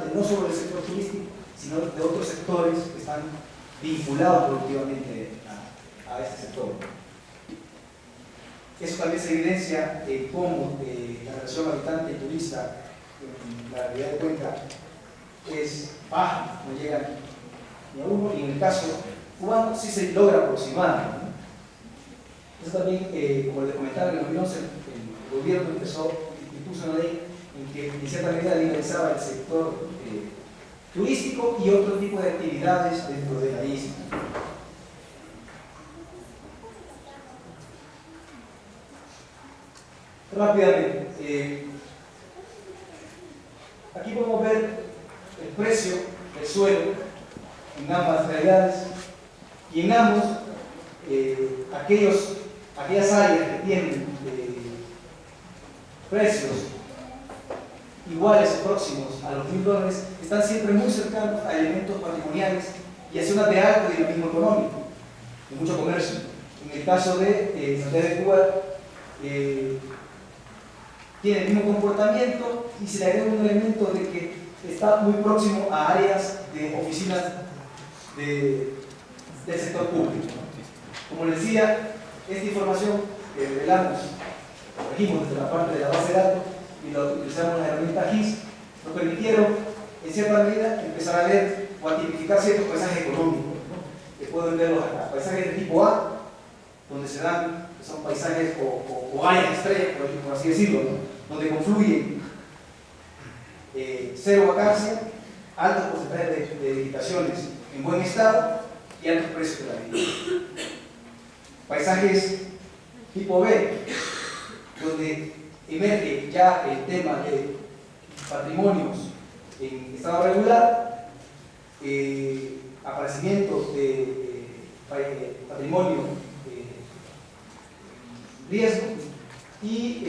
importante, no solo del sector turístico, sino de otros sectores que están vinculados productivamente a este sector. Eso también se evidencia en cómo la relación habitante y turista en la realidad de Cuenca es baja, no llega ni a uno, y en el caso cubano sí se logra aproximar, ¿no? Eso también, como les comentaba, en el 2011 el gobierno impuso una ley en que en cierta medida liberalizaba el sector turístico y otro tipo de actividades dentro de la isla. Rápidamente, aquí podemos ver el precio del suelo en ambas realidades y en ambos aquellas áreas que tienen precios iguales o próximos a los $1000 están siempre muy cercanos a elementos patrimoniales y a zonas de alto dinamismo económico, de mucho comercio. En el caso de Santiago de Cuba, tiene el mismo comportamiento y se le agrega un elemento de que está muy próximo a áreas de oficinas del sector público. Como les decía, esta información que revelamos, corregimos desde la parte de la base de datos y lo utilizamos la herramienta GIS, nos permitieron en cierta medida empezar a ver o a tipificar ciertos paisajes económicos, ¿no? Que pueden verlos acá. Paisajes de tipo A, donde se dan, que son paisajes o áreas estrellas, por así decirlo, ¿no? Donde confluyen cero vacancia, altos porcentajes de edificaciones en buen estado y altos precios de la vivienda. Paisajes tipo B, donde emerge ya el tema de patrimonios en estado regular, aparecimientos de patrimonio riesgo y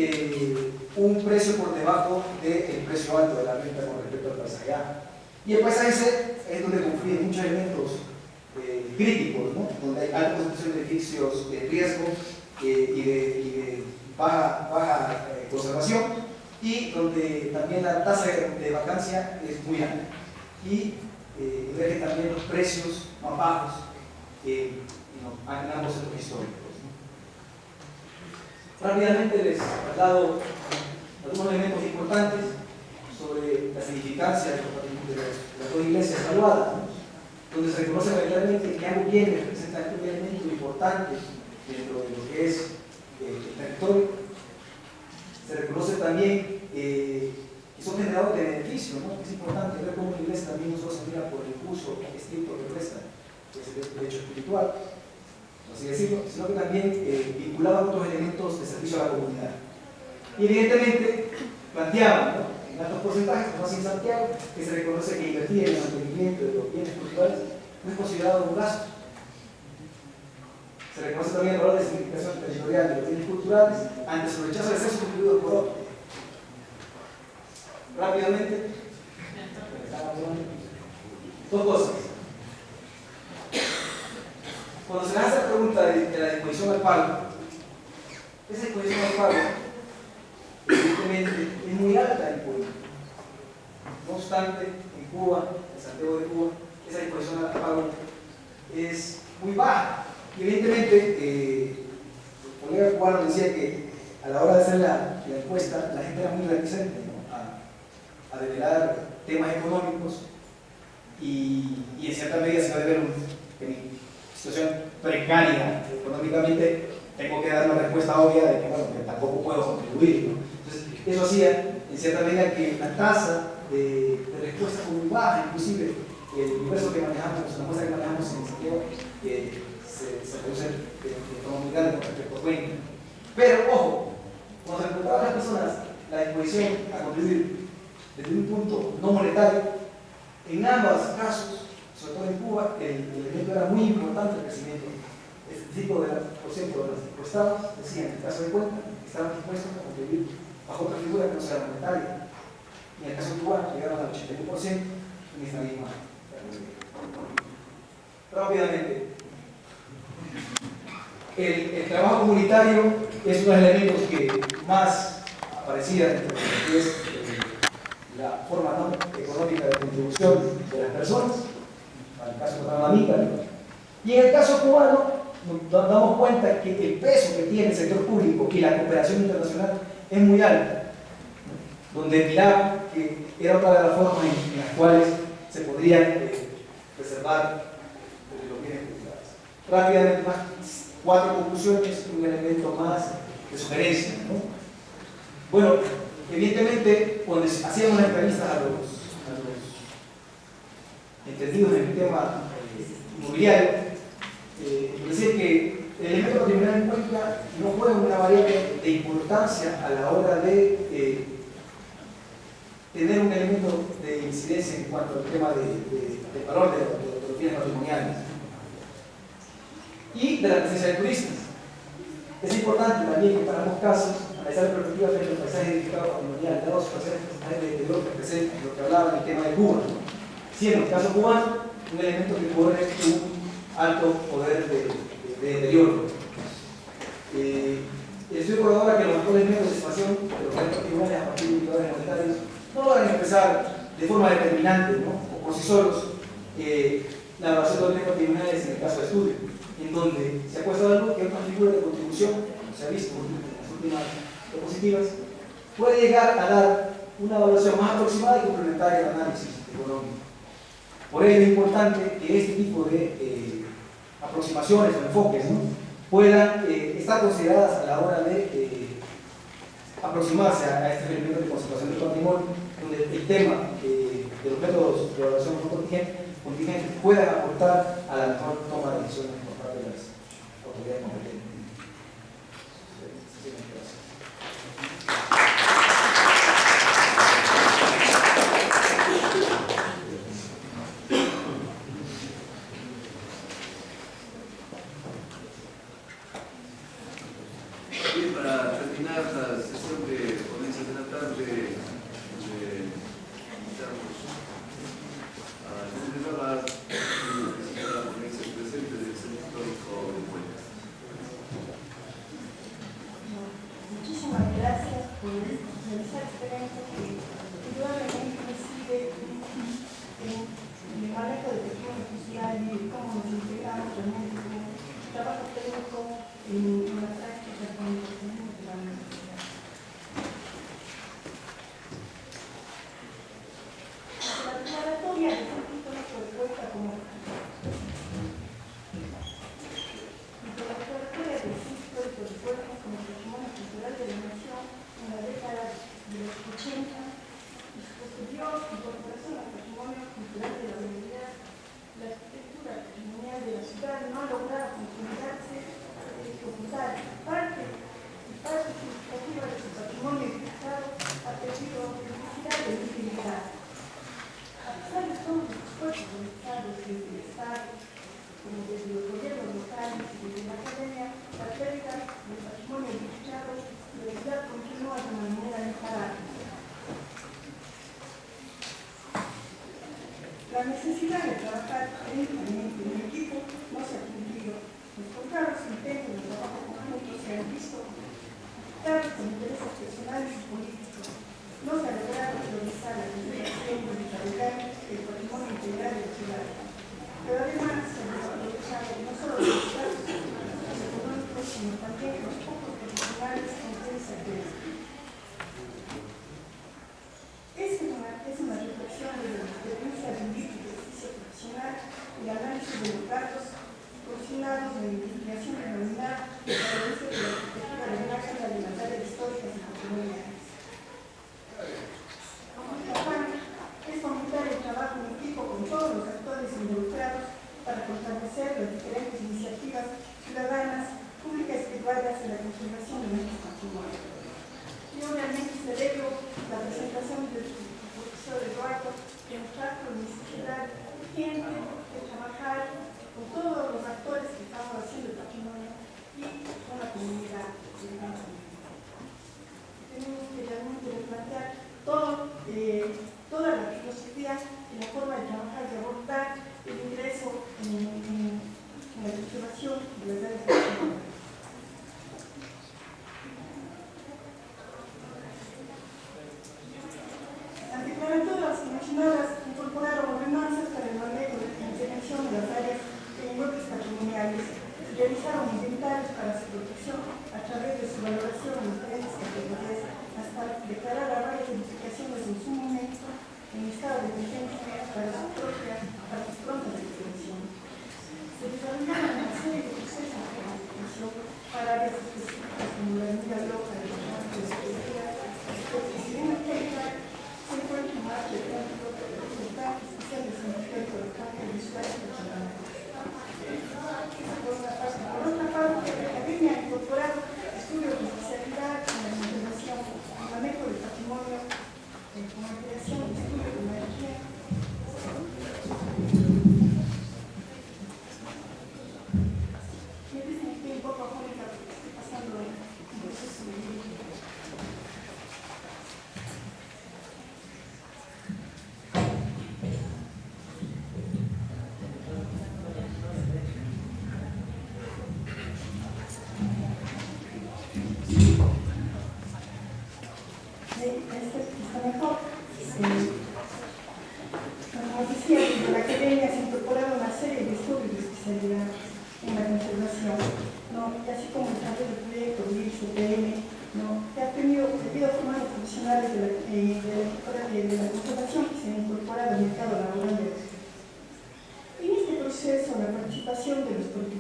un precio por debajo del precio alto de la renta con respecto al paisaje A. Y el paisaje C es donde confluyen muchos elementos críticos, ¿no? Donde hay alta concentración de edificios de riesgo y de baja conservación, y donde también la tasa de vacancia es muy alta y emergen también los precios más bajos en ambos centros históricos. Rápidamente les traslado algunos elementos importantes sobre la significancia de las dos iglesias evaluadas, ¿no? Donde se reconoce claramente que ambos bienes representan un elemento importante dentro de lo que es el territorio. Se reconoce también que son generadores de beneficio, ¿no? Es importante ver cómo la iglesia también no solo se mira por el uso estricto que presta, que es el derecho espiritual, así decirlo, sino que también vinculaba a otros elementos de servicio a la comunidad. Y evidentemente planteaba, ¿no?, en altos porcentajes, como así en Santiago, que se reconoce que invertir en el mantenimiento de los bienes culturales no es considerado un gasto. Se reconoce también el valor de significación territorial de los bienes culturales ante su rechazo de ser sustituido por otro. Rápidamente, dos cosas. Cuando se le hace la pregunta de la disposición al pago, esa disposición al pago, evidentemente, es muy alta en Cuba. No obstante, en Cuba, en Santiago de Cuba, esa disposición al pago es muy baja. Y evidentemente, el colega cubano decía que a la hora de hacer la encuesta, la gente era muy reticente, ¿no?, a develar temas económicos y en cierta medida se puede ver en situación precaria económicamente, tengo que dar una respuesta obvia de que, bueno, que tampoco puedo contribuir, ¿no? Entonces, eso hacía en cierta medida que la tasa de respuesta fue muy baja, inclusive el universo que manejamos, la muestra que manejamos en Santiago, se reduce de forma muy grande con respecto a Cuenca. Pero, ojo, cuando se encontraban las personas la disposición a contribuir desde un punto no monetario, en ambos casos, sobre todo en Cuba, el elemento era muy importante el crecimiento. El 5% de los encuestados decían, en el caso de Cuenca, que estaban dispuestos a contribuir bajo otra figura que no sea monetaria. Y en el caso de Cuba, llegaron al 81% en esta misma categoría. Rápidamente, el trabajo comunitario es uno de los elementos que más aparecía dentro de lo que es la forma ¿no?, económica de contribución de las personas, en el caso de la MICA. Y en el caso cubano, nos damos cuenta que el peso que tiene el sector público y la cooperación internacional es muy alto, donde miraba que era otra de las formas en las cuales se podrían preservar los bienes culturales. Rápidamente, más 4 conclusiones y un elemento más de sugerencia, ¿no? Bueno, evidentemente, cuando hacíamos las entrevistas a los entendidos en el tema inmobiliario, decía que el elemento patrimonial en cuenta no juega una variable de importancia a la hora de tener un elemento de incidencia en cuanto al tema del valor de los bienes patrimoniales y de la presencia de turistas. Es importante también que para ambos casos analizar la perspectiva frente al paisaje edificado patrimonial, dado su paisaje de deterioro que presenta lo que hablaba en el tema de Cuba, siendo en el caso cubano un elemento que corre un alto poder de deterioro. Estoy de acuerdo ahora que los actuales medios de estimación de los bienes patrimoniales a partir de indicadores monetarios no logran expresar de forma determinante, ¿no?, o por sí solos la evaluación de los bienes patrimoniales en el caso de estudio, en donde se ha puesto algo que es una figura de contribución, como se ha visto en las últimas diapositivas, puede llegar a dar una evaluación más aproximada y complementaria al análisis económico. Por ello es importante que este tipo de aproximaciones o enfoques, ¿no?, puedan estar consideradas a la hora de aproximarse a este elemento de conservación del patrimonio, donde el tema de los métodos de evaluación contingente puedan aportar a la mejor toma de decisiones por parte de las autoridades competentes. Bien, para terminar la sesión de ponencia de la tarde, invitamos a la ponencia presente del Centro Histórico de Cuenca. Muchísimas gracias por realizar este evento que indudablemente incide en el manejo de patrimonio cultural y cómo nos integramos realmente como trabajo técnico en la práctica con el contenido de la universidad. La declaratoria de Centro Histórico de Cuenca como patrimonio cultural de la nación en la década de los 80 y su posterior incorporación al patrimonio cultural de la humanidad, la arquitectura patrimonial de la ciudad no ha logrado consolidarse como tal. Parte significativa de su patrimonio edificado ha perdido autenticidad e integridad. A pesar de todos los esfuerzos realizados desde el Estado, como desde los gobiernos locales y desde la academia, la pérdida del patrimonio edificado de la ciudad continúa de una manera imparable. La necesidad de trabajar técnicamente en equipo no se ha cumplido. Los contrarios intentos de trabajo conjunto se han visto afectados con intereses personales y políticos. No se ha logrado priorizar la conservación y desarrollar el patrimonio integral de la ciudad. Pero además se han desaprovechado no solo los espacios económicos, sino también los pocos profesionales con quienes se cuenta. Es una reflexión de la experiencia de un ejercicio profesional y el análisis de los datos proporcionados de la investigación de la unidad que establece que la arquitectura de la de las áreas históricas y patrimoniales. Es fomentar el trabajo en equipo con todos los actores involucrados para fortalecer las diferentes iniciativas ciudadanas, públicas y privadas en la conservación de nuestro patrimonio. Y obviamente celebro la presentación del profesor Eduardo, que nos trajo la necesidad urgente de trabajar con todos los actores que estamos haciendo el patrimonio y con la comunidad. Tenemos que realmente replantear toda la filosofía y la forma de trabajar, de abordar el ingreso en la conservación de las áreas patrimoniales. La declaratoria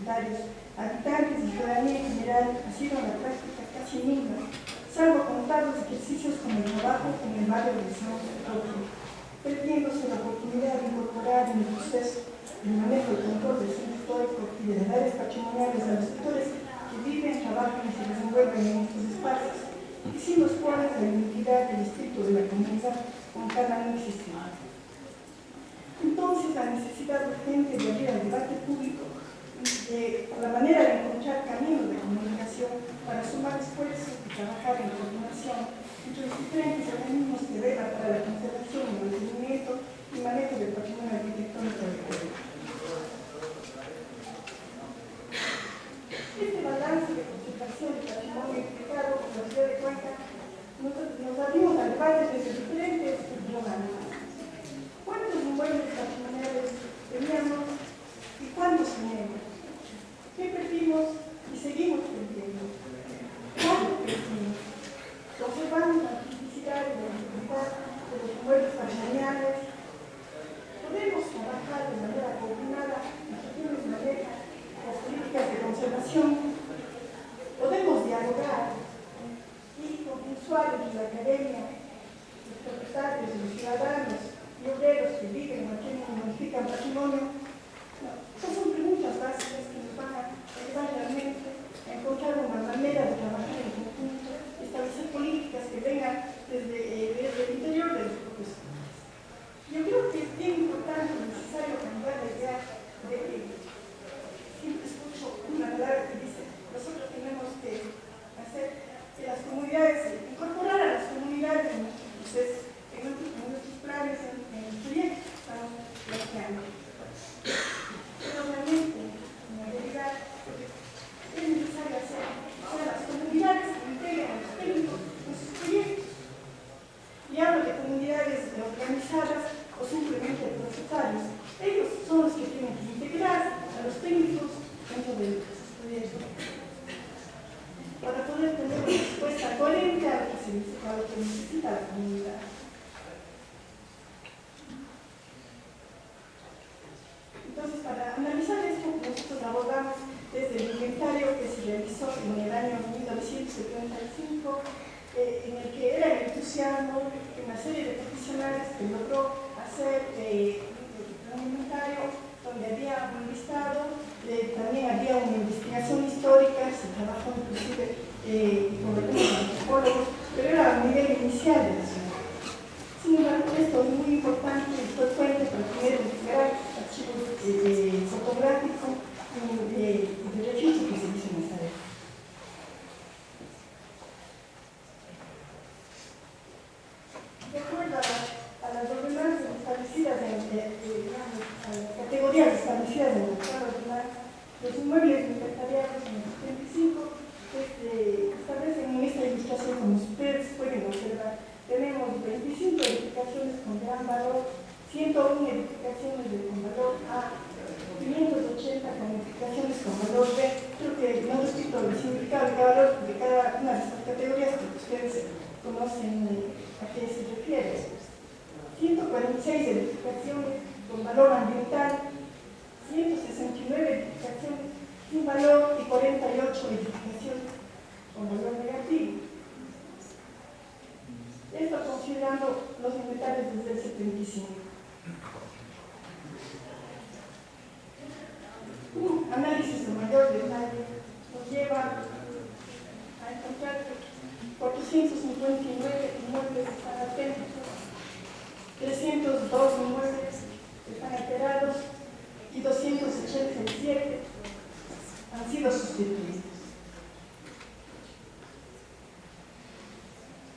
comunitarios, habitantes y ciudadanía en general ha sido en la práctica casi nula, salvo contados ejercicios como el trabajo en el barrio de San Tokio, perdiéndose la oportunidad de incorporar en el proceso el manejo y control del centro histórico y de las áreas patrimoniales a los sectores que viven, trabajan y se desenvuelven en estos espacios, y sin los cuales la identidad del distrito de la comunidad montana no existirá. Entonces, la necesidad urgente de abrir al debate público la manera de encontrar caminos de comunicación para sumar esfuerzos y trabajar en coordinación entre los diferentes organismos que velan para la conservación, el mantenimiento y manejo del patrimonio arquitectónico del pueblo. Este balance de conservación del patrimonio implicado por la ciudad de Cuenca nos abrimos al debate desde diferentes órganos. ¿Cuántos inmuebles patrimoniales teníamos y cuántos tenemos? ¿Qué perdimos y seguimos perdiendo? ¿Cuánto perdimos? ¿Conservamos la autenticidad y la identidad de los inmuebles patrimoniales? ¿Podemos trabajar de manera coordinada en quienes manejan las políticas de conservación? ¿Podemos dialogar y consensuar entre la academia, los propietarios, los ciudadanos y obreros que viven o quienes modifican patrimonio? No, esas son preguntas básicas que nos van a ayudar realmente a encontrar una manera de trabajar en conjunto, establecer políticas que vengan desde el interior de los propios países. Yo creo que es bien importante y necesario cambiar la idea de que siempre escucho una palabra que dice nosotros tenemos que hacer que las comunidades, incorporar a las comunidades en nuestros procesos, en nuestros planes, en los proyectos que estamos planteando. Pero realmente, en la realidad, es necesario hacer que las comunidades que integran a los técnicos en sus proyectos. Y hablo de comunidades organizadas o simplemente propietarios. Ellos son los que tienen que integrar a los técnicos dentro de sus proyectos para poder tener una respuesta coherente a lo que necesita la comunidad. Entonces, para analizar esto, nosotros abordamos desde el inventario que se realizó en el año 1975, en el que era el entusiasmo de una serie de profesionales que logró hacer un inventario donde había un listado, también había una investigación histórica, se trabajó inclusive con algunos antropólogos, pero era a nivel inicial de la ciudad. Sin embargo, esto es muy importante y fue fuente para poder integrar archivos fotográficos y de registro que se hizo en esa época. De acuerdo a las ordenanzas establecidas a las categorías establecidas en el Plan Ordenal, los inmuebles inventariados en el 75 establecen en esta ilustración, como ustedes pueden observar, tenemos 25 edificaciones con gran valor, 101 edificaciones con valor A, 580 con edificaciones con valor B. Creo que no he escrito el significado de cada valor de cada una de estas categorías, porque ustedes conocen a qué se refiere. 146 edificaciones con valor ambiental, 169 edificaciones sin valor y 48 edificaciones con valor negativo. Esto considerando los inventarios desde el 75. Un análisis de mayor detalle nos lleva a encontrar que 459 inmuebles están auténticos, 302 inmuebles están alterados y 287 han sido sustituidos.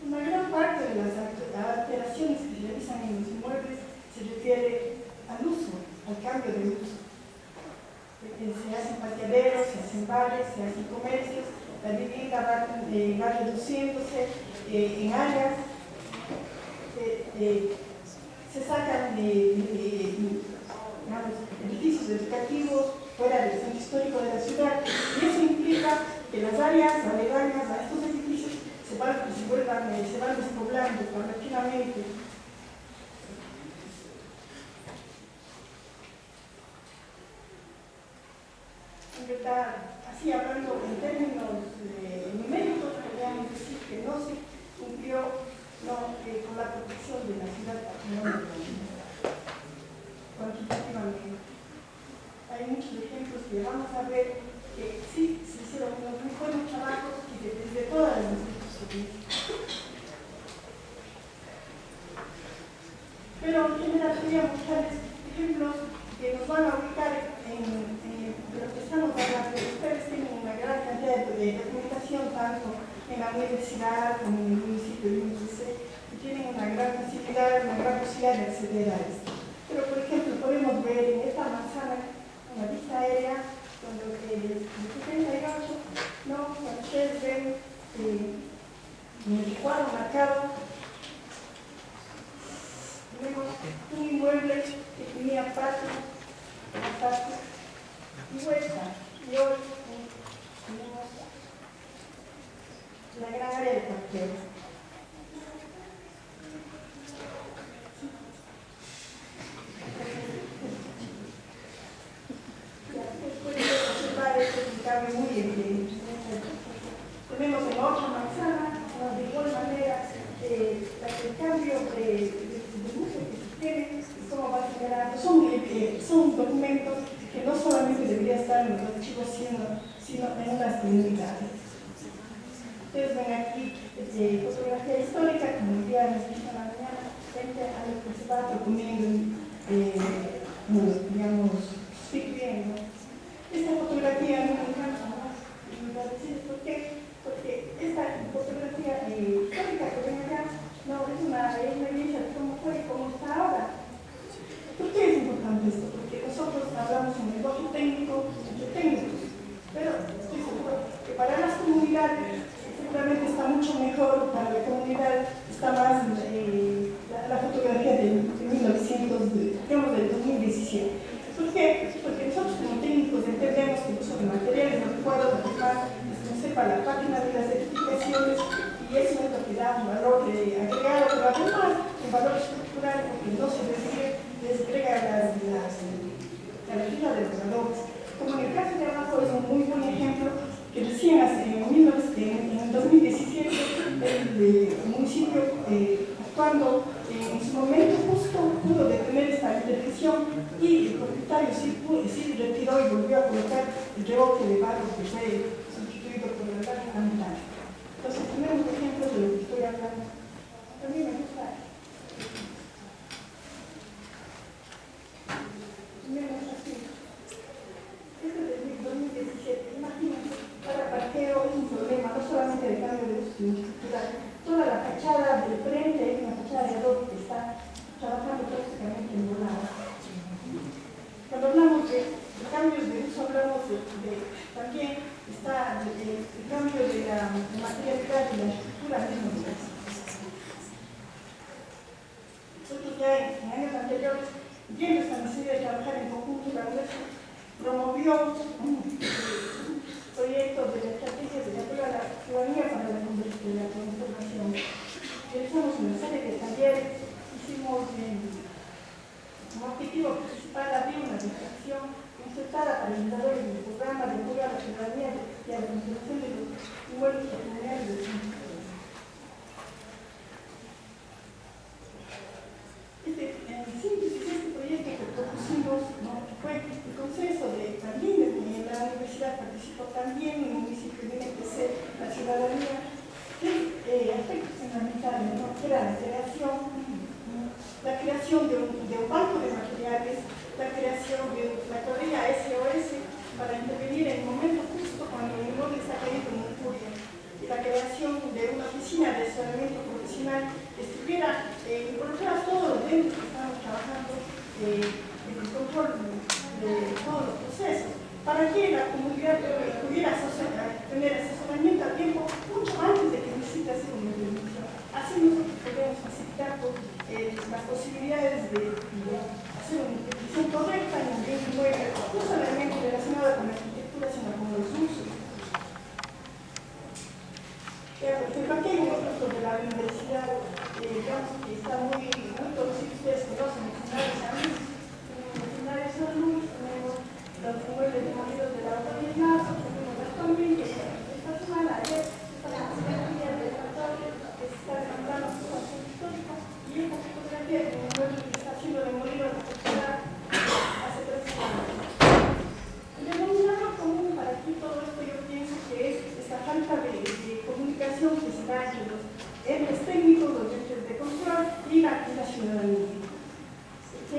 Una gran parte de las alteraciones que se realizan en los inmuebles se refiere al uso, al cambio de uso. Se hacen parqueaderos, se hacen bares, se hacen comercios, la vivienda va reduciéndose en áreas, se sacan edificios educativos fuera del centro histórico de la ciudad, y eso implica que las áreas aledañas a estos edificios se van despoblando paulatinamente. En así hablando en términos numéricos, podríamos decir que no se cumplió con la protección de la ciudad cuantitativamente. Hay muchos ejemplos que vamos a ver que sí se hicieron unos muy buenos trabajos y desde todas las instituciones. Pero en general quería mostrarles ejemplos que nos van a ubicar en lo que estamos hablando. Ustedes tienen una gran cantidad de documentación tanto en la universidad como en el municipio de Índice, y tienen una gran posibilidad de acceder a esto. Pero por ejemplo podemos ver en esta manzana una vista aérea cuando el 78, cuando ustedes ven en el cuadro marcado, tenemos un inmueble que tenía patio y huerta, y hoy tenemos la gran área de cuartel. Pueden observar este cambio muy evidente. Tenemos en otra manzana, de igual manera, el cambio de uso que se tiene, cómo va generando, son documentos que no solamente deberían estar en los archivos, sino en las comunidades. Ustedes ven aquí fotografía histórica, como el día nos dijo en la mañana, frente a lo que se va proponiendo, digamos, sustituyendo. Esta fotografía a mí me encanta más, y me va a decir por qué. Porque esta fotografía histórica que ven acá es una evidencia de cómo fue y cómo está ahora. ¿Por qué es importante esto? Porque nosotros hablamos un lenguaje técnico entre técnicos, pero estoy seguro que para las comunidades seguramente está mucho mejor, para la comunidad está más la fotografía de 1900, digamos del 2017. ¿Por qué? Porque nosotros como técnicos entendemos que el uso de materiales adecuados, además, sepa la página de las certificaciones, y eso es lo que da un valor agregado, pero además un valor estructural, porque no se desgrega la fila de los valores. Como en el caso de abajo es un muy buen ejemplo que recién en el 2017 el municipio actuando en su momento justo pudo detener esta intervención y el propietario sí retiró y volvió a colocar el reboque de barro que fue sustituido por la barra ambiental. Entonces tenemos ejemplos de lo que estoy hablando. A mí me gusta. Tenemos así. Este es del 2017. Imagínense, cada parqueo es un problema, no solamente de cambio de uso estructural. Toda la fachada del frente es una fachada de adobe que está trabajando prácticamente en volada. Cuando hablamos de cambios de uso, hablamos también está el cambio de la materialidad y la estructura misma. Nosotros ya en años anteriores, viendo esta necesidad de trabajar en conjunto, la UNESCO promovió un proyecto de la estrategia de apoyo a la ciudadanía para la conservación. Realizamos una serie de talleres, hicimos como objetivo principal abrir una distracción concertada para indicadores del programa de apoyo a la ciudadanía y a la conservación de los inmuebles patrimoniales del municipio. En síntesis, este proyecto que propusimos fue el consenso también en la universidad, participó también en el municipio de INPC, la ciudadanía, aspectos fundamentales, que era la creación de un banco de materiales, la creación de la cuadrilla SOS para intervenir en el momento justo cuando el inmueble está cayendo en un furia, y la creación de una oficina de asesoramiento profesional que estuviera involucrada todos los entes que estamos trabajando en el control de todos los procesos, para que la comunidad pudiera tener asesoramiento a tiempo mucho antes de que necesite hacer una intervención. Así nosotros podemos facilitar las posibilidades de hacer una intervención correcta en un bien inmueble, no solamente relacionada con la arquitectura, sino con los usos. Por ejemplo, aquí hay un ejemplo de la universidad, digamos que está muy conocido, ustedes conocen el escenario San Luis. En el escenario San Luis tenemos los inmuebles demolidos de la autoridad,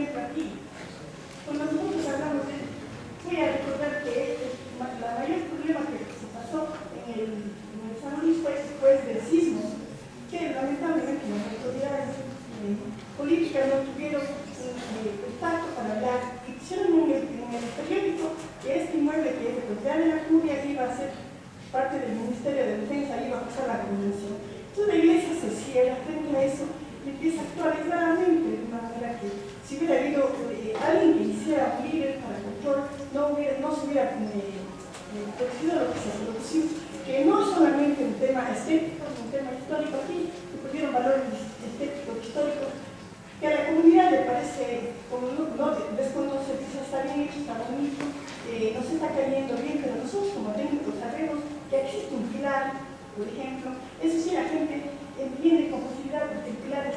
ejemplo aquí. Cuando nosotros hablamos de, voy a recordar que la mayor problema que se pasó en el San Luis fue después del sismo, que lamentablemente las autoridades políticas no tuvieron el tacto para hablar. Y pusieron en el periódico que este inmueble que es de propiedad de la curia iba a ser parte del Ministerio de Defensa, iba a pasar la convención. Entonces la iglesia se cierra frente a eso y empieza a actuar aisladamente, de una manera que si hubiera habido alguien que hiciera un líder para control, no se hubiera producido lo que se produjo, que no es solamente un tema estético, es un tema histórico aquí, que perdieron valores estéticos, históricos, que a la comunidad le parece, como no desconoce, dice está bien hecho, está bonito, nos está cayendo bien, pero nosotros como técnicos sabemos que existe un pilar, por ejemplo. Eso sí, la gente entiende con facilidad porque el pilar de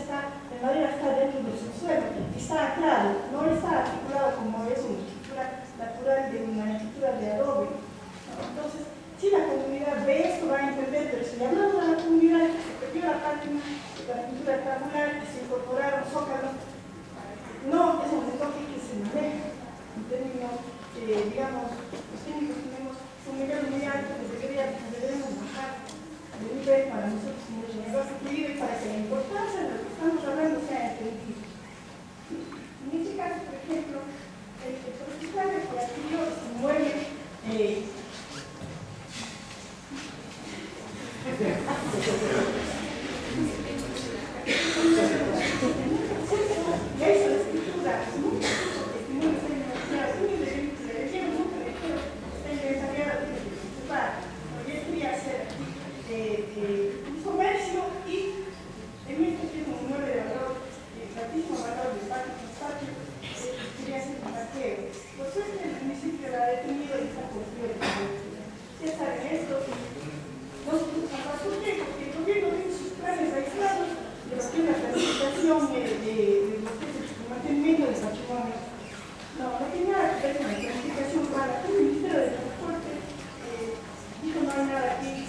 madera está dentro del subsuelo, está anclado, no está articulado como es una estructura natural de una estructura de adobe. ¿No? Entonces, si la comunidad ve esto, va a entender, pero si le hablamos a la comunidad, se perdió la página de la pintura tabular, que se incorporaron zócalos, no es un enfoque que se maneja en términos, digamos, los técnicos tenemos un nivel muy alto que deberíamos bajar de nivel para nosotros como ingenieros civiles para que la importancia de lo que estamos hablando sea entendida. En este caso, por ejemplo, el propietario que adquirió este inmueble ya hizo la escritura, nunca hizo testimonios de universidad, le dijeron, nunca le dijeron, usted sabía participar, porque él quería hacer un comercio y en este tiene un inmueble de valor, altísimo valor de patio, quería hacer un parqueo. Por suerte el municipio lo ha detenido y está construyendo el comercio. Ya saben esto, no se pudo salvar. ¿Por qué? Porque el gobierno tiene sus planes aislados de lo que es la planificación de lo que es el mantenimiento del patrimonio. No tiene nada que ver con la planificación para el Ministerio de Transporte dijo no hay nada aquí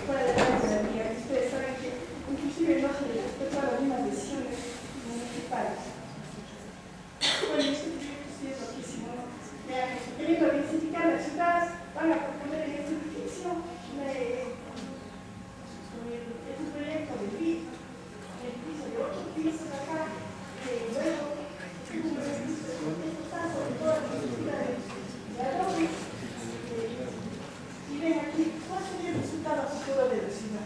fuera de la ciudadanía. Ustedes saben que inclusive no se les respetan las mismas decisiones municipales. Bueno, este proyecto sí es loquísimo, ¿no? Vean, queriendo densificar la ciudad, van a proponer en este edificio es un proyecto de edificio de 8 pisos acá, luego un edificio de 8 pisos sobre todas las estructuras de adobe, y ven aquí, ¿cuál sería el resultado futuro de la ciudad?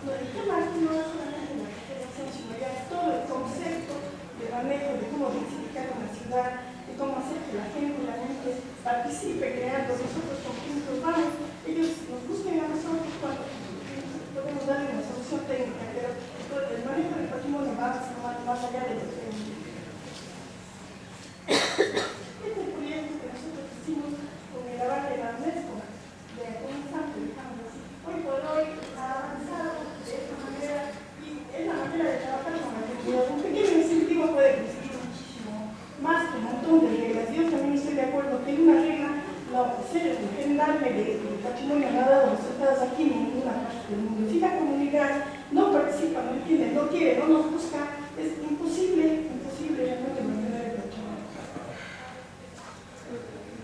El tema aquí no es solamente la generación, sino ya es todo el concepto de manejo de cómo densificar una ciudad, de cómo hacer que la gente participe creando. Nosotros con quienes vamos, ellos nos buscan a nosotros cuando podemos darle una solución técnica, pero el manejo del patrimonio va más allá de lo que este proyecto que nosotros hicimos con el aval de la UNESCO, de un instante, digamos así, hoy por hoy ha avanzado de esta manera y es la manera de trabajar con la comunidad. Un pequeño incentivo puede conseguir muchísimo más que un montón de reglas. Yo también estoy de acuerdo que una regla, ser general del patrimonio no ha dado resultados aquí en ninguna parte del mundo. Si la comunidad no participa, no entiende, no quiere, no nos busca, es imposible realmente mantener el patrimonio.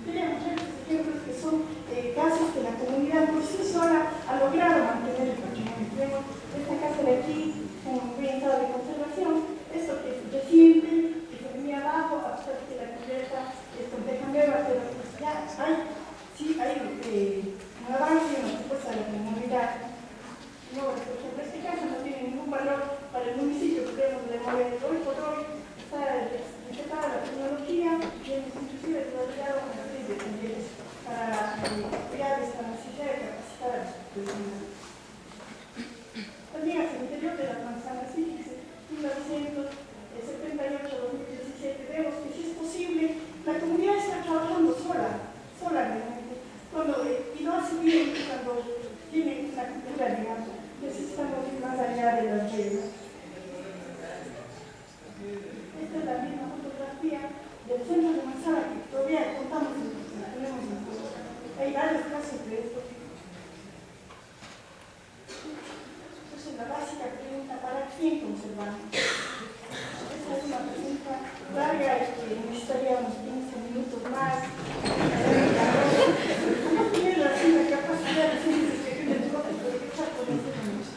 Quería mostrar estos ejemplos que son casos que la comunidad por sí sola ha logrado mantener el patrimonio. Tenemos esta casa de aquí, un bien estado de conservación, esto que es reciente, que se venía abajo, a pesar de que la cubierta es compleja nueva, pero ya hay un avance y una respuesta de la comunidad. No, por ejemplo, este caso no tiene ningún valor para el municipio, podemos demoler. Hoy por hoy está respetada la tecnología y hemos inclusive desarrollado una serie de talleres para crear esta necesidad de capacitar a los comunidades. También hacia el interior de la manzana, sí, 1978-2017, vemos que si es posible, la comunidad está trabajando sola realmente, y no hace bien cuando tiene una cultura, digamos, necesitamos ir más allá de las reglas. Esta es la misma fotografía del centro de Manzana que todavía contamos, tenemos hay varios casos de esto. Entonces la básica pregunta, ¿para quién conservamos? Esa es una pregunta clara larga, necesitaríamos 15 minutos más. No tiene la capacidad de hacer el tópico de escuchar por este minuto.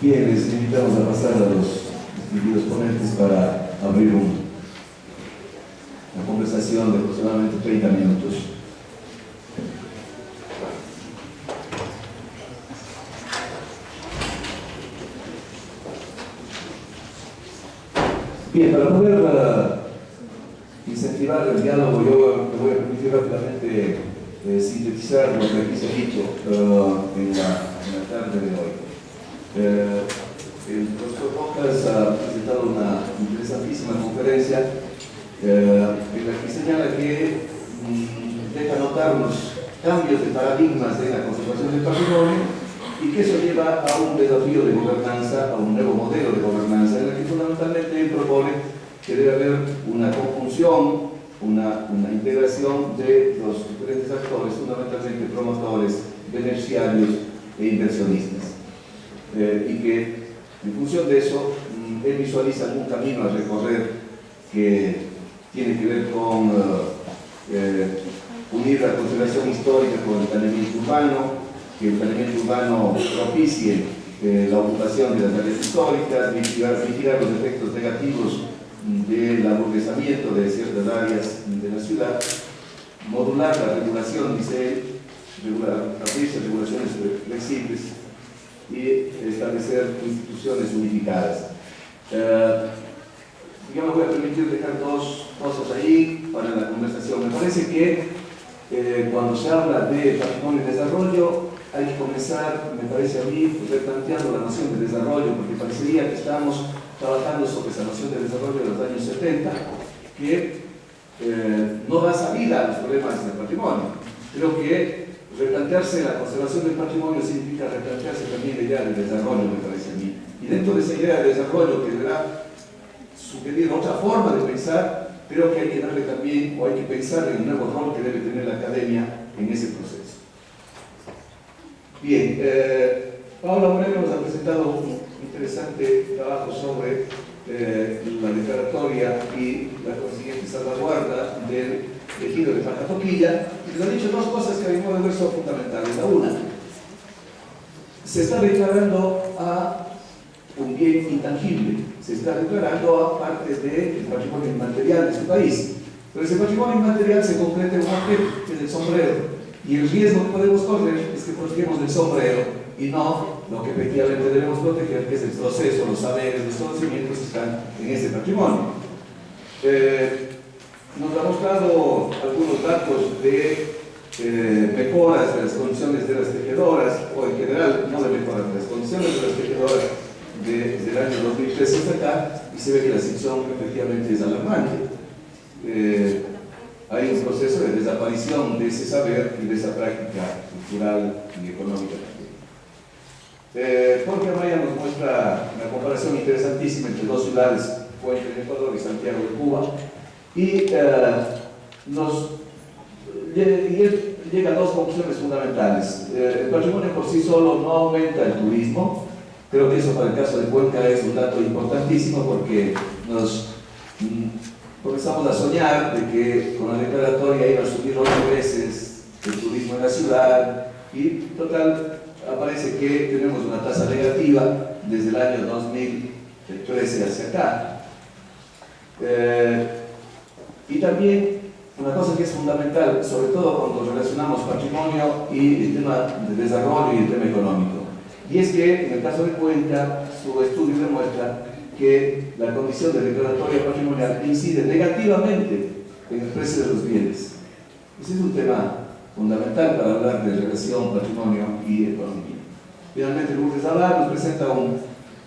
Bien, les invitamos a pasar a los distinguidos ponentes para abrir una conversación de aproximadamente 30 minutos. Bien, para poder incentivar el diálogo, yo me voy a permitir rápidamente sintetizar lo que aquí se ha dicho en la tarde de hoy. El profesor Rojas ha presentado una interesantísima conferencia en la que señala que deja notar los cambios de paradigmas de la conservación del patrimonio y que eso lleva a un desafío de gobernanza, a un nuevo modelo de gobernanza, en el que fundamentalmente él propone que debe haber una conjunción, una integración de los diferentes actores, fundamentalmente promotores, beneficiarios e inversionistas. Y que en función de eso él visualiza algún camino a recorrer que tiene que ver con unir la conservación histórica con el planeamiento urbano, que el planeamiento urbano propicie la ocupación de las áreas históricas, mitigar los efectos negativos del aburguesamiento de ciertas áreas de la ciudad, modular la regulación, dice él, abrirse regulaciones flexibles y establecer instituciones unificadas. Yo me voy a permitir dejar dos cosas ahí para la conversación. Me parece que cuando se habla de patrimonio y desarrollo, hay que comenzar, me parece a mí, replanteando la noción de desarrollo, porque parecería que estamos trabajando sobre esa noción de desarrollo de los años 70, que no da salida a los problemas del patrimonio. Creo que replantearse la conservación del patrimonio significa replantearse también la idea de desarrollo, me parece a mí. Y dentro de esa idea de desarrollo que deberá sugerir otra forma de pensar, creo que hay que darle también, o hay que pensar en el nuevo rol que debe tener la academia en ese proceso. Bien, Paula Moreno nos ha presentado un interesante trabajo sobre la declaratoria y la consiguiente salvaguarda del ejido de Pacatoquilla, y les ha dicho dos cosas que a mi modo de ver son fundamentales. La una, se está declarando a un bien intangible, se está declarando a parte del patrimonio inmaterial de su país, pero ese patrimonio inmaterial se concreta en un objeto, que es el sombrero, y el riesgo que podemos correr es que protegemos el sombrero y no lo que efectivamente debemos proteger, que es el proceso, los saberes, los conocimientos que están en ese patrimonio. Nos ha mostrado algunos datos de mejoras de las condiciones de las tejedoras, o en general, no de mejoras, de las condiciones de las tejedoras desde el año 2013 hasta acá, y se ve que la situación efectivamente es alarmante. Hay un proceso de desaparición de ese saber y de esa práctica cultural y económica también. Jorge Amaya nos muestra una comparación interesantísima entre dos ciudades, Fuente en Ecuador y Santiago de Cuba, y él llega a dos conclusiones fundamentales. El patrimonio por sí solo no aumenta el turismo. Creo que eso para el caso de Cuenca es un dato importantísimo, porque nos comenzamos a soñar de que con la declaratoria iba a subir 8 veces el turismo en la ciudad, y total aparece que tenemos una tasa negativa desde el año 2013 hacia acá. Y también una cosa que es fundamental, sobre todo cuando relacionamos patrimonio y el tema de desarrollo y el tema económico, y es que en el caso de Cuenca su estudio demuestra que la condición de declaratoria patrimonial incide negativamente en el precio de los bienes. Ese es un tema fundamental para hablar de relación patrimonio y economía. Finalmente, Lourdes Abad nos presenta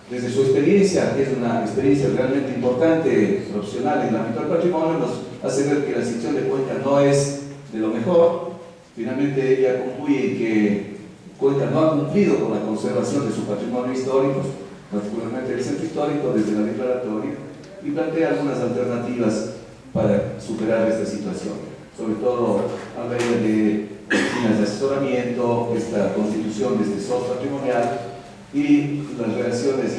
desde su experiencia, que es una experiencia realmente importante, profesional en el ámbito del patrimonio, nos hace ver que la sección de Cuenca no es de lo mejor. Finalmente, ella concluye en que Cuenca no ha cumplido con la conservación de su patrimonio histórico, particularmente el centro histórico, desde la declaratoria, y plantea algunas alternativas para superar esta situación. Sobre todo, habla de oficinas de asesoramiento, esta constitución de este SOS patrimonial y las relaciones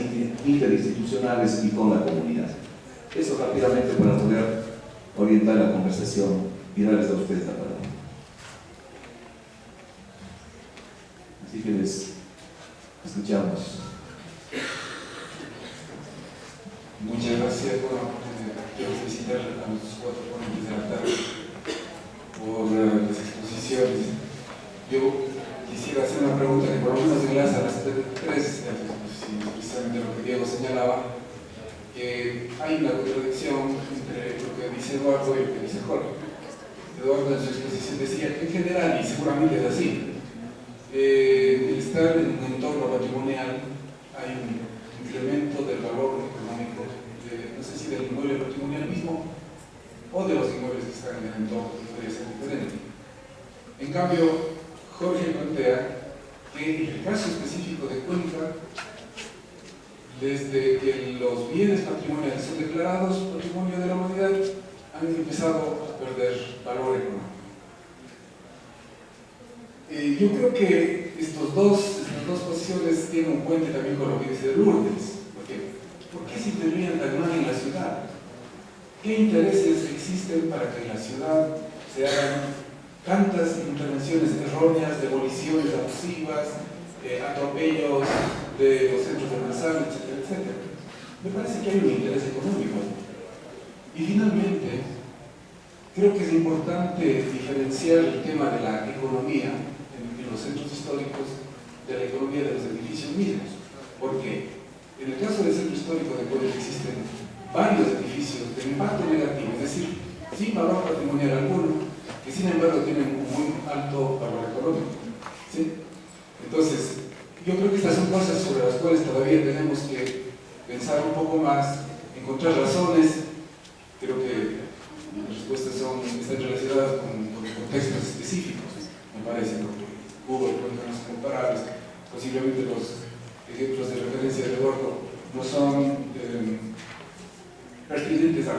interinstitucionales y con la comunidad. Eso rápidamente para poder orientar la conversación y darles a ustedes la palabra. Así que les escuchamos. Muchas gracias. Bueno, quiero felicitar a los 4 ponentes de la tarde por las exposiciones. Yo quisiera hacer una pregunta que por lo menos enlaza a las tres exposiciones, precisamente lo que Diego señalaba, que hay una contradicción entre lo que dice Eduardo y lo que dice Jorge. Eduardo en su exposición decía que en general, y seguramente es así, el estar en un entorno patrimonial hay un incremento del valor económico, no sé si del inmueble patrimonial mismo o de los inmuebles que están en el entorno, que podría ser diferente. En cambio, Jorge plantea que en el caso específico de Cuenca, desde que los bienes patrimoniales son declarados patrimonio de la humanidad, han empezado a perder valor económico. Yo creo que estas dos posiciones tienen un puente también con lo que dice Lourdes. ¿Por qué se interviene tan mal en la ciudad? ¿Qué intereses existen para que en la ciudad se hagan tantas intervenciones erróneas, demoliciones abusivas, atropellos de los centros de manzana, etcétera, etcétera? Me parece que hay un interés económico. Y finalmente, creo que es importante diferenciar el tema de la economía en los centros históricos de la economía de los edificios mismos. ¿Por qué? En el caso del centro histórico de Cuenca existen varios edificios de impacto negativo, es decir, sin valor patrimonial alguno, que sin embargo tienen un muy alto valor económico. ¿Sí? Entonces, yo creo que estas son cosas sobre las cuales todavía tenemos que pensar un poco más, encontrar razones. Creo que las respuestas están relacionadas con contextos específicos, me parece, porque Cuba y Cuenca no son comparables. Posiblemente los ejemplos de referencia de Eduardo no son pertinentes a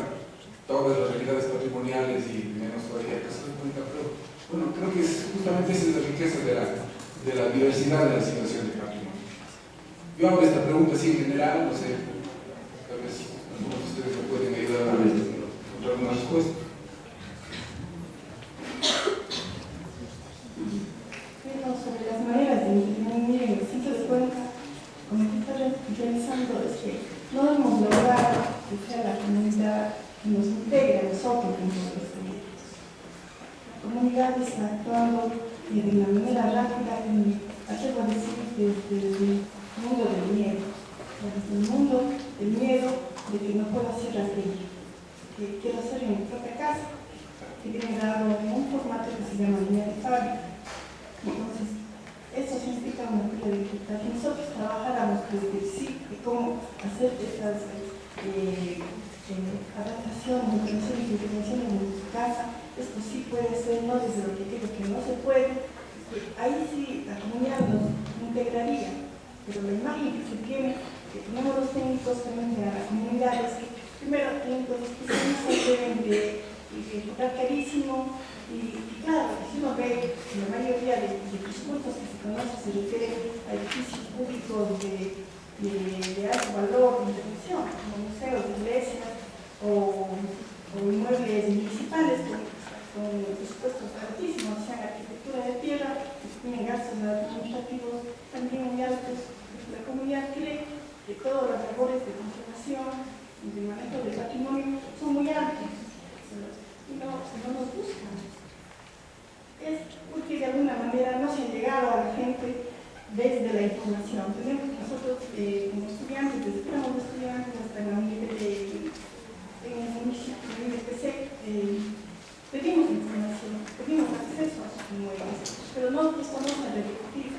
todas las realidades patrimoniales y menos todavía el caso de Cuenca, pero bueno, creo que justamente esa es la riqueza de la diversidad de la situación de patrimonio. Yo hago esta pregunta así en general, no sé, tal vez algunos de ustedes me pueden ayudar a encontrar una respuesta. Bueno, sobre las maneras de intervenir en el sitio de Cuenca, como que está realizando es que no hemos logrado que sea la comunidad que nos integre a nosotros dentro de los proyectos. La comunidad está actuando de una manera rápida y atrevo a decir desde el mundo del miedo, desde el mundo del miedo de que no puedo hacer aquello, que quiero hacer en mi propia casa, que viene dado en un formato que se llama línea de fábrica. Entonces, eso significa una dificultad. Que nosotros trabajáramos desde sí, de cómo hacer estas adaptaciones, intervenciones y intervenciones en su casa. Esto sí puede ser, no desde lo que creo que no se puede. Ahí sí la comunidad nos integraría, pero la imagen que se tiene, que tenemos los técnicos frente a la comunidad, es que primero técnicos especialistas deben de ejecutar carísimo. Y claro, si uno ve la mayoría de discursos que se conocen se refieren a edificios públicos de alto valor de intervención, como museos, iglesias o inmuebles municipales con presupuestos altísimos, o sea, arquitectura de tierra, que tienen gastos administrativos también muy altos. La comunidad cree que todas las labores de conservación y de manejo del patrimonio son muy altos y no nos buscan. Es porque de alguna manera no se ha llegado a la gente desde la información. Tenemos nosotros como estudiantes, desde que éramos estudiantes hasta en la en el municipio de IPC, pedimos información, pedimos acceso a sus inmuebles, pero no estamos a repetir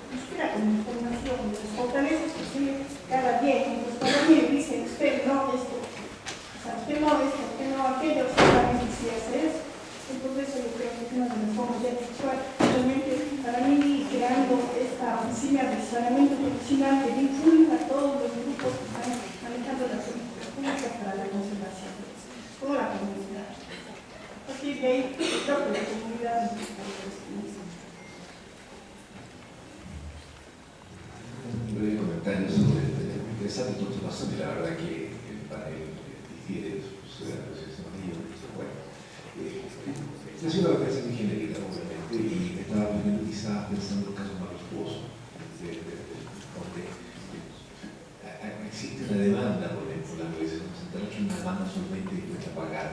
ni siquiera con información de las fortalezas que tiene cada bien. Entonces, para mí me dicen, usted no esto, o sea, usted no esto, usted no aquello, solamente si hace eso. Entonces, yo creo que es una de las formas de actuar. Realmente, para mí, creando esta oficina de saneamiento profesional que incluye a todos los grupos que están manejando las políticas públicas para la conservación, toda la comunidad. A partir de ahí, creo que la comunidad nos está Un breve comentario sobre muy interesante todo esto bastante, la verdad que el panel difiere de sus bueno. Yo soy una referencia muy genérica, obviamente, y me estaba primero quizá pensando en casos más esposos, donde existe una demanda por la organización central, que una demanda solamente dispuesta a pagar.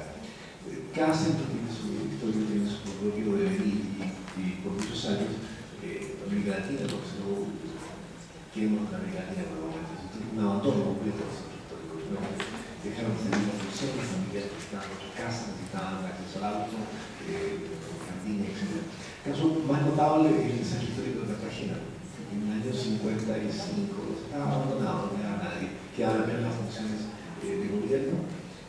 Cada centro tiene su historia, tiene su propio devenir, y por muchos años, América Latina, porque si no queremos una América Latina por el momento, un abandono completo de los centros históricos. Dejaron de tener una función, las familias necesitaban otras casas, necesitaban acceso al auto, jardines, etc. El caso más notable es el centro histórico de Cartagena. En el año 55 estaba abandonado, no quedaba nadie, quedaban apenas las funciones de gobierno.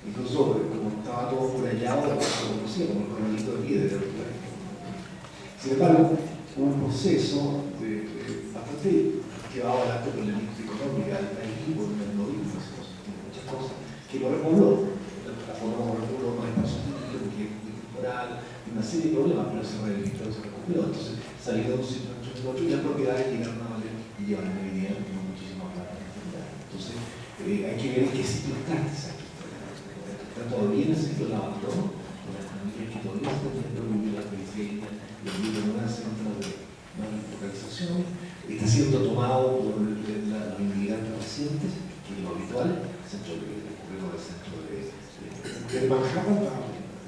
Incluso, como estaba todo por allá, ahora se conocía como el corralito de piedra. Sin embargo, hubo un proceso bastante llevado adelante por la élite económica del país, por el novismo, muchas cosas, que lo repobló. La forma como repobló no es tan sostenible porque es muy temporal, una serie de problemas, pero se rehabilitó, se recuperó. Entonces salió de un sitio en otro y las propiedades llegaron a valer y llevan en evidencia muchísimo plata. Entonces hay que ver en qué sitio está esa historia. Está todavía en el sitio del abandono, con las familias que todavía están teniendo que vivir la periferia, y vivir en un centro de localización. Está siendo tomado por los inmigrantes recientes, que es lo habitual, el centro del centro de Manhattan,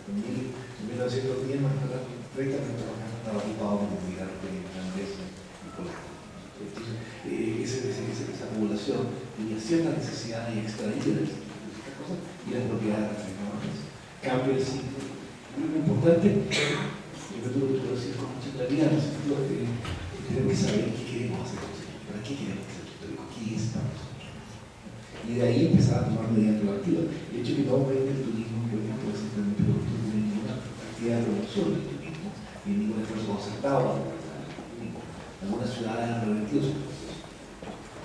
en 1910, Manhattan, 30, Manhattan estaba ocupado por inmigrantes irlandeses y polacos. Entonces, esa población tenía ciertas necesidades extraídas de estas cosas y las propiedades reclamadas. Cambio el sitio. Lo importante, yo creo que lo puedo decir con mucha claridad, en el sentido de tenemos que saber qué queremos hacer con nosotros, para qué queremos hacer histórico, qué estamos nosotros. Y de ahí empezar a tomar medidas proactivas. El hecho de que no aumente el turismo, por ejemplo, es simplemente porque no tiene ninguna actividad de promoción del turismo, ni ningún esfuerzo concertado para el turismo. Algunas ciudades han revertido sus procesos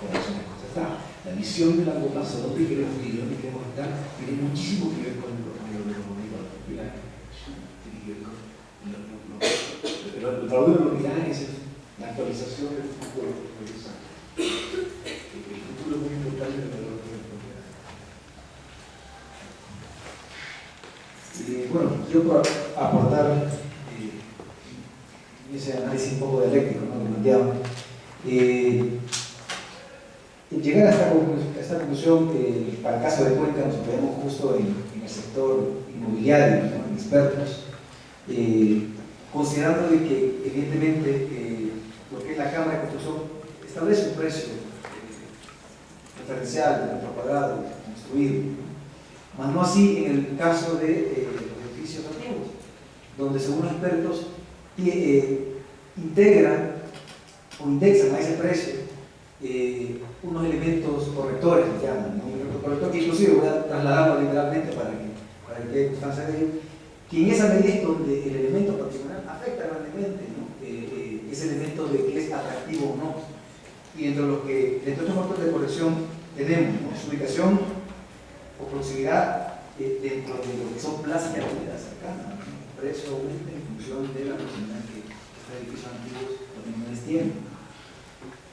con razones concertadas. La visión de largo plazo, dónde queremos ir, dónde queremos estar, tiene muchísimo que ver con lo económico, la propiedad. Tiene que ver con el valor de la propiedad es la actualización del futuro de los años. El futuro es muy importante en el valor de la propiedad. Bueno, yo por aportar ese análisis un poco dialéctico, ¿no?, que planteaba, llegar a esta conclusión, para el caso de Cuenca nos apoyamos justo en el sector inmobiliario, ¿no?, en expertos, considerando de que evidentemente lo que es la Cámara de Construcción establece un precio referencial de metro cuadrado construido, más no así en el caso de los edificios antiguos, donde según los expertos integran o indexan a ese precio unos elementos correctores, que llaman, ¿no? Un elemento corrector que inclusive voy a trasladarlo literalmente para que quede constancia de ello, que en esa medida es donde el elemento patrimonial afecta grandemente, ¿no?, ese elemento de que es atractivo o no. Y dentro de estos factores de corrección tenemos, ¿no?, su ubicación o proximidad dentro de lo que son plazas y avenidas cercanas, ¿no?, el precio aumenta en función de la proximidad que estos edificios antiguos patrimoniales tienen.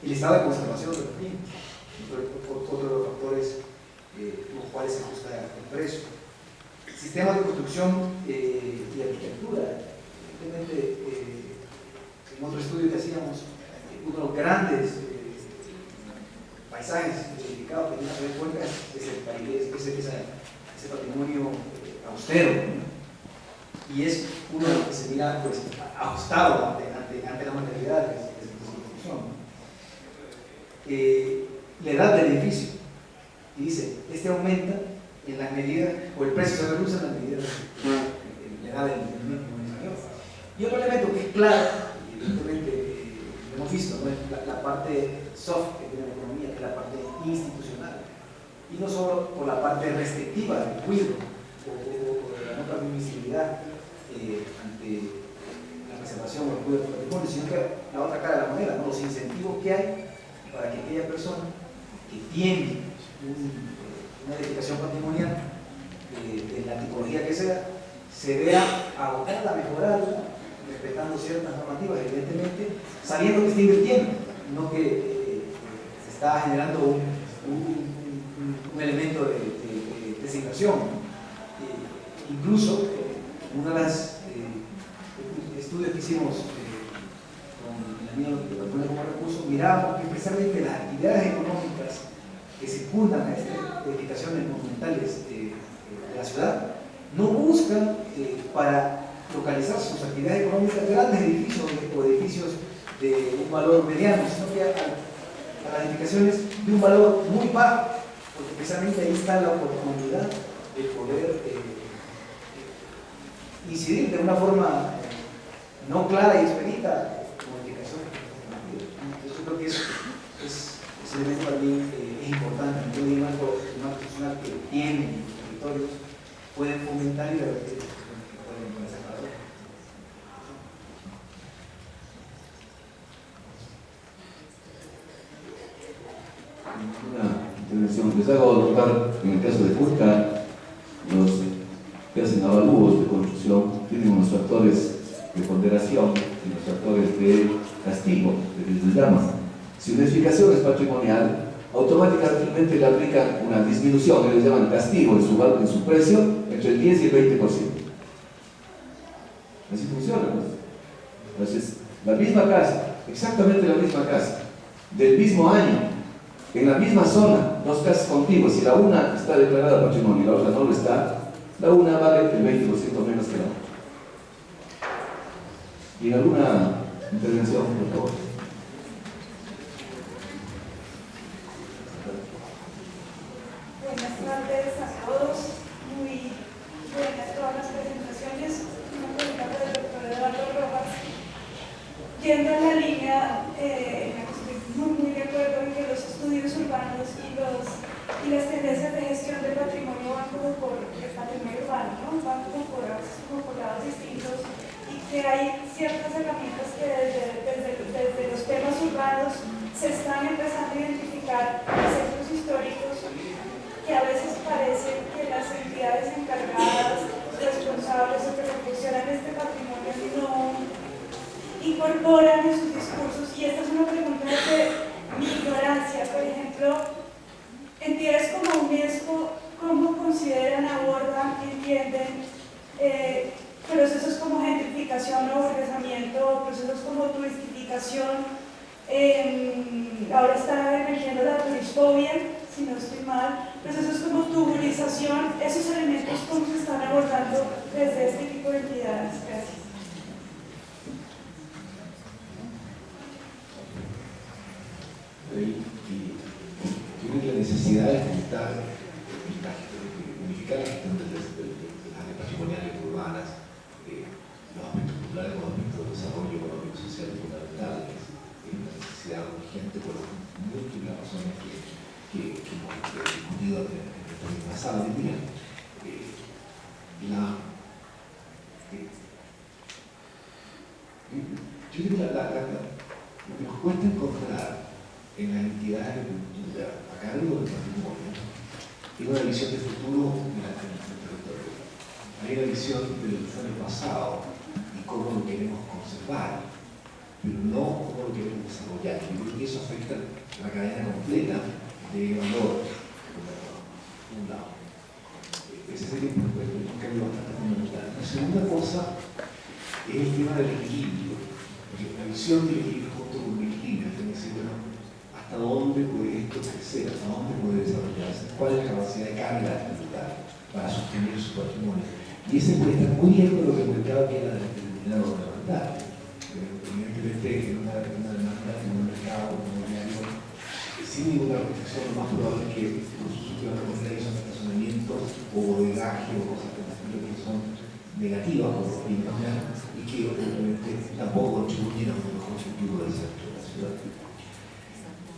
El estado de conservación de los mismos, otro de los factores los cuales se ajusta el precio. Sistemas de construcción y arquitectura. Evidentemente, en otro estudio que hacíamos, uno de los grandes paisajes dedicados que tiene la ciudad de Cuenca es ese patrimonio austero, ¿no?, y es uno de los que se mira, pues, ajustado ante la materialidad de esa construcción. la edad del edificio. Y dice, este aumenta en las medidas, o el precio se reduce en las medidas de la edad del municipio. Y otro elemento que es claro, evidentemente lo hemos visto, ¿no? Es la parte soft que tiene la economía, que es la parte institucional. Y no solo por la parte restrictiva del cuidado o de la no permisibilidad ante la preservación o el cuidado del patrimonio, sino que la otra cara de la moneda, ¿no? Los incentivos que hay para que aquella persona que tiene una edificación patrimonial de la tipología que sea, se vea abocada a mejorarla, respetando ciertas normativas, evidentemente, sabiendo que está invirtiendo, no que se está generando un elemento de desinversión. Incluso, uno de los estudios que hicimos con el amigo de Patrimonio como Recurso, mirábamos que precisamente las actividades económicas que circundan a estas edificaciones monumentales de la ciudad no buscan para localizar sus actividades económicas grandes edificios o edificios de un valor mediano, sino que a las edificaciones de un valor muy bajo, porque precisamente ahí está la oportunidad de poder incidir de una forma no clara y expedita como edificaciones. Entonces yo creo que ese elemento también es importante. Yo digo algo más personal que tienen territorios pueden fomentar y revertir pueden sacar. Una intervención. Les hago notar en el caso de Cusca, los que hacen avalúos de construcción tienen unos factores de ponderación y los factores de castigo, que les llaman. Si una edificación es patrimonial, automáticamente le aplican una disminución, ellos llaman castigo en su precio, entre el 10 y el 20%. Así funciona, pues. Entonces, la misma casa, exactamente la misma casa, del mismo año, en la misma zona, dos casas contiguas, si la una está declarada patrimonio y la otra no lo está, la una vale el 20% menos que la otra. ¿Y alguna intervención, por favor? Buenas tardes a todos, muy buenas todas las presentaciones. Una pregunta para el doctor Eduardo Rojas. Yendo en la línea, estoy muy de acuerdo en que los estudios urbanos y las tendencias de gestión del patrimonio van como por el patrimonio urbano, ¿no? Van como por lados distintos, y que hay ciertas herramientas que desde los temas urbanos se están empezando a identificar centros históricos que a veces parece que las entidades encargadas, responsables o que proporcionan este patrimonio no incorporan en sus discursos. Y esta es una pregunta de mi ignorancia. Por ejemplo, entidades como UNESCO, ¿cómo consideran, abordan, entienden procesos como gentrificación o burguesamiento, procesos como turistificación? Ahora está emergiendo la turisfobia, si no estoy mal, procesos como tuburización. Esos elementos, ¿cómo se están abordando desde este tipo de entidades? Gracias. Creo que la necesidad de unificar la gestión de las áreas patrimoniales urbanas, los aspectos culturales, los aspectos de desarrollo económico y social fundamentales, una necesidad urgente por múltiples razones que hemos discutido en esta misma sala de día. Yo creo que lo que nos cuesta encontrar en las entidades de cultura a cargo del patrimonio es una visión de futuro en el territorio. Hay una visión del año pasado y cómo lo queremos conservar, pero no cómo lo queremos desarrollar. Yo creo que eso afecta la cadena completa de valor. Un lado. Ese sería un cambio bastante fundamental. La segunda cosa es el tema del equilibrio. Porque la visión del equilibrio junto con el equilibrio es decir, bueno, hasta dónde puede esto crecer, hasta dónde puede desarrollarse, cuál es la capacidad de carga del lugar para sostener su patrimonio. Y ese puede estar muy lejos de lo que el mercado quiera determinar o demandar. Evidentemente, en una demanda en un mercado inmobiliario sin ninguna protección, lo más probable es que los usos que van a poner ahí son estacionamientos o bodegaje o cosas por el estilo que son negativas por los climas y que obviamente tampoco contribuyen a un mejor futuro del centro de la ciudad.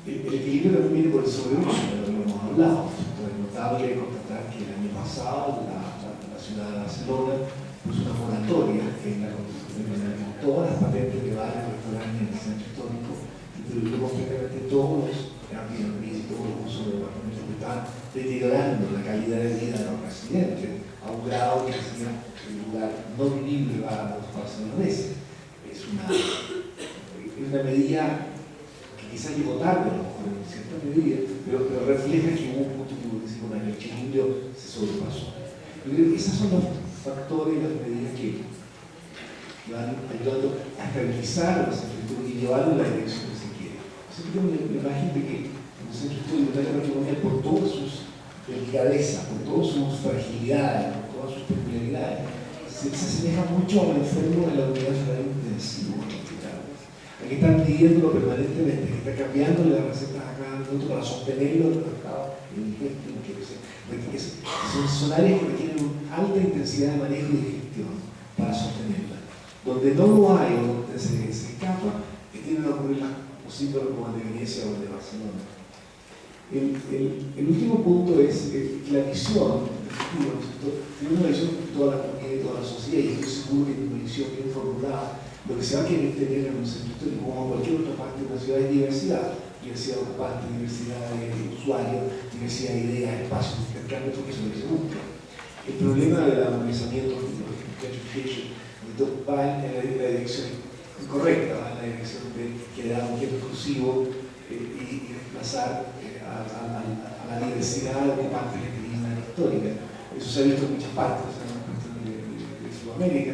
El equilibrio también viene por el sobreuso, de lo que hemos hablado. Es notable constatar que el año pasado la ciudad de Barcelona puso una moratoria en la construcción de todas las patentes de bares, restaurantes en el centro histórico y prohibió completamente todos los Airbnb y todos los usos de departamentos que estaban deteriorando la calidad de vida de los residentes a un grado que hacía el lugar no vivible para los barceloneses. Es una medida que quizás llegó tarde, a lo mejor en cierta medida, pero refleja que hubo un punto que decimos, el equilibrio se sobrepasó. Yo creo que esos son los factores y las medidas que van ayudando a estabilizar los centros históricos y llevarlo en la dirección que se quiere. Siempre tengo la imagen de que el centro histórico de la patrimonial, por todas sus delicadezas, por todas sus fragilidades, por todas sus peculiaridades, se asemeja mucho a un enfermo de la unidad de intensivo en el hospital. Aquí están pidiéndolo permanentemente, que está cambiando las recetas a cada minuto para sostenerlo en el mercado. Son áreas que requieren una alta intensidad de manejo y de gestión para sostenerla. Donde no lo hay o donde se escapa, tienden a ocurrir los símbolos como el de Venecia o el de Barcelona. El último punto es la visión del futuro. Tiene una visión de toda la comunidad y toda la sociedad, y estoy seguro que tiene una visión bien formulada. Lo que se va a querer tener en un centro histórico, como en cualquier otra parte de una ciudad, es diversidad. Diversidad de ocupantes, diversidad de usuarios, diversidad de ideas, espacios de intercambio, porque eso es lo que se busca. El problema del amonizamiento, gentrification, va en la dirección incorrecta, va en la dirección de quedar un tiempo exclusivo y desplazar a la diversidad de ocupantes que tenía la histórica. Eso se ha visto en muchas partes, en la cuestión de Sudamérica,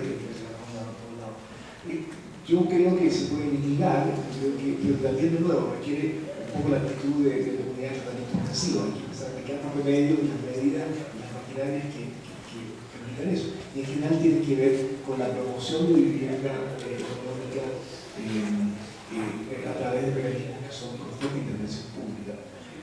yo creo que se puede mitigar, pero también de nuevo requiere un poco la actitud de la comunidad de tratamiento intensivo. Hay que empezar a aplicar los remedios y las medidas y las maquinarias que permitan eso. Y en general tiene que ver con la promoción de vivienda económica a través de mecanismos que son con fuerte intervención pública.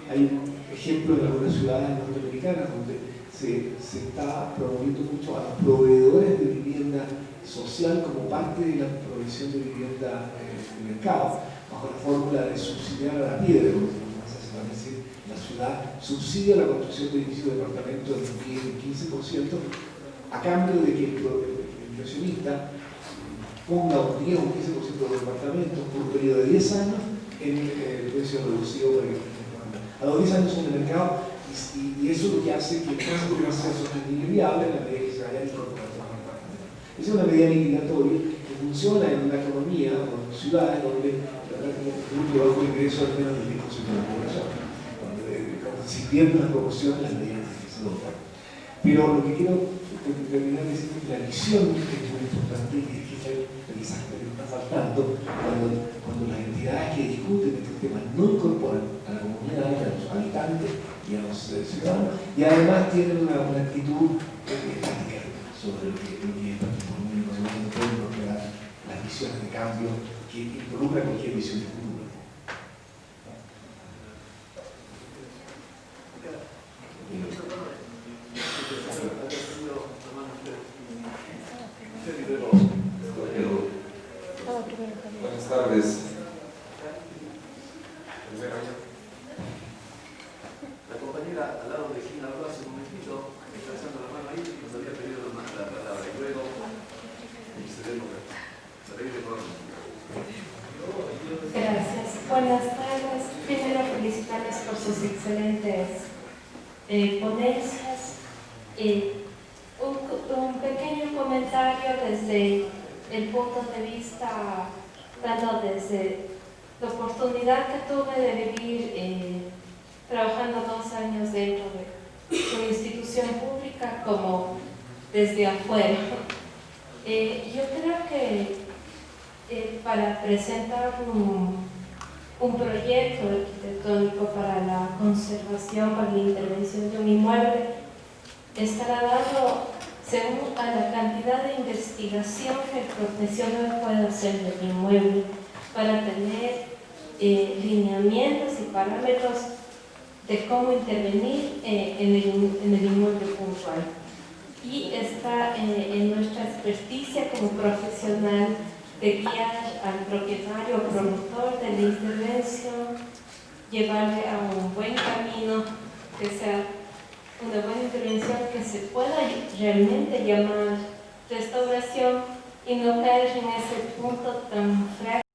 Hay un ejemplo en algunas ciudades norteamericanas donde se está promoviendo mucho a los proveedores de vivienda social como parte de la provisión de vivienda de mercado, bajo la fórmula de subsidiar a la piedra, como es decir, la ciudad subsidia la construcción de edificios de departamentos del 10 o 15% a cambio de que el inversionista ponga un 10 o un 15% de los departamentos por un periodo de 10 años en el precio reducido para que a los 10 años son de mercado y eso es lo que hace que el centro sea sostenible y viable en la medida que se vaya incorporando. Esa es una medida migratoria que funciona en una economía o en ciudades donde el bajo ingreso es menos del 10% de la población. Cuando se pierden las proporciones, las medidas que se adoptan. Pero lo que quiero terminar diciendo es que la visión es muy importante y es que quizás está faltando cuando las entidades que discuten estos temas no incorporan a la comunidad, a los habitantes y a los ciudadanos, y además tienen una actitud estática sobre lo que es patrimonio, no pueden incorporar las visiones de cambio que involucran cualquier visión de futuro. Buenas tardes. La compañera al lado de Gina habló hace un momentito, está alzando la mano ahí, nos había pedido la palabra y luego cedemos la ley de orden. Gracias. Buenas tardes. Primero felicitarles por sus excelentes ponencias. Un pequeño comentario desde el punto de vista, tanto desde la oportunidad que tuve de vivir trabajando 2 años dentro de una institución pública como desde afuera. Yo creo que para presentar un proyecto arquitectónico para la conservación, para la intervención de un inmueble, estará dado según a la cantidad de investigación que el profesional pueda hacer del inmueble para tener lineamientos y parámetros de cómo intervenir en el inmueble puntual. Y está en nuestra experticia como profesional de guiar al propietario o promotor de la intervención, llevarle a un buen camino, que sea una buena intervención que se pueda realmente llamar restauración y no caer en ese punto tan frágil